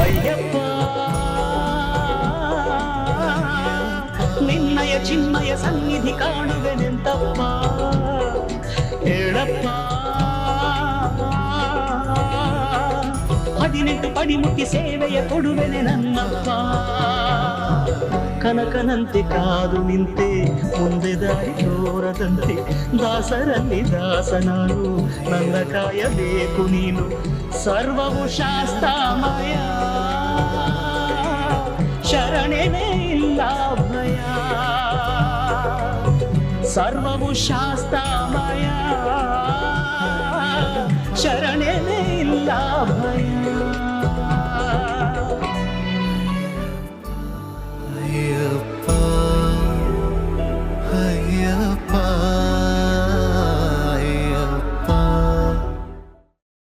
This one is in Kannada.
ಅಯ್ಯಪ್ಪ ನಿನ್ನಯ ಚಿನ್ಮಯ ಸನ್ನಿಧಿ ಕಾಣುವೆನೆಂತಪ್ಪ ಹೇಳಪ್ಪ 18 ಪಡಿಮುಟ್ಟಿ ಸೇವೆಯ ಕೊಡುವೆನೆ ನನ್ನಪ್ಪ ಕನಕನಂತೆ ಕಾದು ನಿಂತೆ ಮುಂದೆ ದಾರಿ ತೋರದಂತೆ ದಾಸರಲ್ಲಿ ದಾಸ ನಾನು ನನ್ನ ಕಾಯಬೇಕು ನೀನು ಸರ್ವವು ಶಾಸ್ತಾಮಯ ಶರಣೆನೇ ಇಲ್ಲ ಭಯ ಸರ್ವವು ಶಾಸ್ತಾಮಯ ಶರಣೆ